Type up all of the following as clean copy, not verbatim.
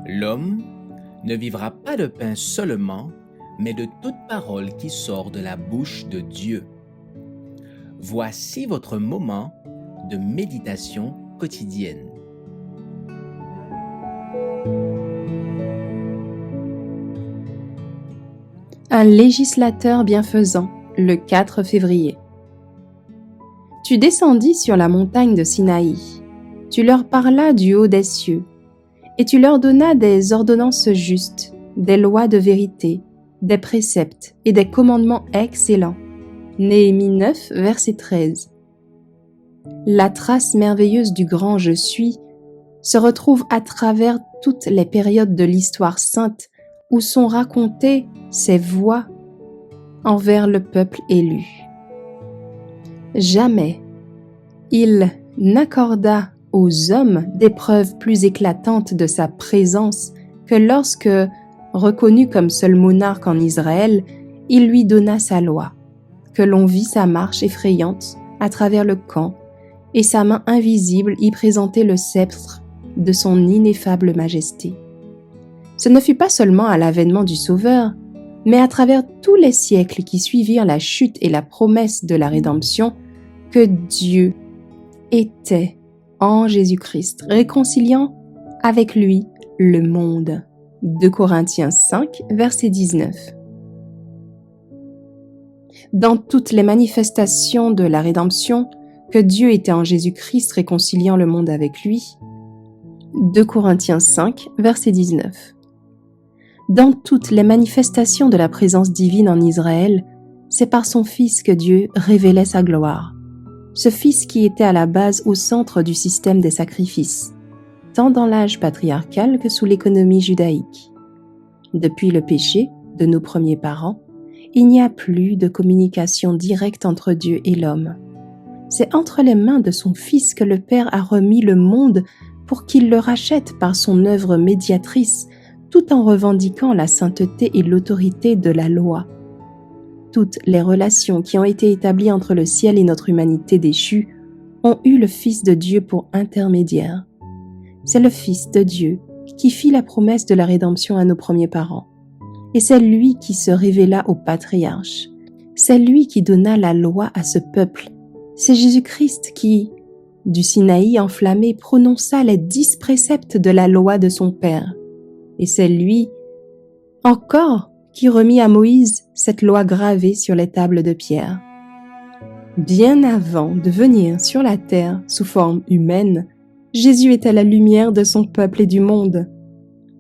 L'homme ne vivra pas de pain seulement, mais de toute parole qui sort de la bouche de Dieu. Voici votre moment de méditation quotidienne. Un législateur bienfaisant, le 4 février. Tu descendis sur la montagne de Sinaï, tu leur parlas du haut des cieux, et tu leur donnas des ordonnances justes, des lois de vérité, des préceptes et des commandements excellents. Néhémie 9, verset 13. La trace merveilleuse du grand Je suis se retrouve à travers toutes les périodes de l'histoire sainte où sont racontées ses voix envers le peuple élu. Jamais il n'accorda aux hommes des preuves plus éclatantes de sa présence que lorsque, reconnu comme seul monarque en Israël, il lui donna sa loi, que l'on vit sa marche effrayante à travers le camp et sa main invisible y présenter le sceptre de son ineffable majesté. Ce ne fut pas seulement à l'avènement du Sauveur, mais à travers tous les siècles qui suivirent la chute et la promesse de la rédemption, que Dieu était en Jésus-Christ, réconciliant avec lui le monde. 2 Corinthiens 5, verset 19. Dans toutes les manifestations de la rédemption, que Dieu était en Jésus-Christ réconciliant le monde avec lui. 2 Corinthiens 5, verset 19. Dans toutes les manifestations de la présence divine en Israël, c'est par son Fils que Dieu révélait sa gloire. Ce Fils qui était à la base au centre du système des sacrifices, tant dans l'âge patriarcal que sous l'économie judaïque. Depuis le péché de nos premiers parents, il n'y a plus de communication directe entre Dieu et l'homme. C'est entre les mains de son Fils que le Père a remis le monde pour qu'il le rachète par son œuvre médiatrice, tout en revendiquant la sainteté et l'autorité de la loi. Toutes les relations qui ont été établies entre le ciel et notre humanité déchue ont eu le Fils de Dieu pour intermédiaire. C'est le Fils de Dieu qui fit la promesse de la rédemption à nos premiers parents. Et c'est lui qui se révéla aux patriarches. C'est lui qui donna la loi à ce peuple. C'est Jésus-Christ qui, du Sinaï enflammé, prononça les 10 préceptes de la loi de son Père. Et c'est lui, encore, qui remit à Moïse cette loi gravée sur les tables de pierre. Bien avant de venir sur la terre sous forme humaine, Jésus était la lumière de son peuple et du monde.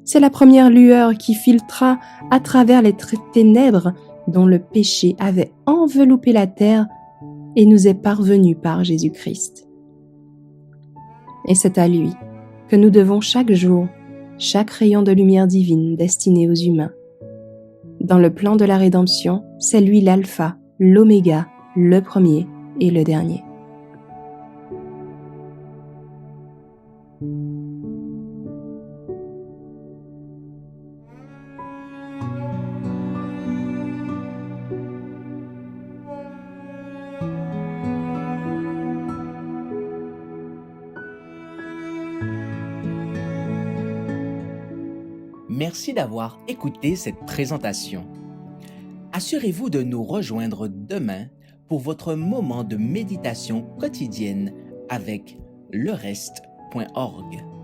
C'est la première lueur qui filtra à travers les ténèbres dont le péché avait enveloppé la terre et nous est parvenu par Jésus-Christ. Et c'est à lui que nous devons chaque jour, chaque rayon de lumière divine destiné aux humains. Dans le plan de la rédemption, c'est lui l'alpha, l'oméga, le premier et le dernier. Merci d'avoir écouté cette présentation. Assurez-vous de nous rejoindre demain pour votre moment de méditation quotidienne avec lereste.org.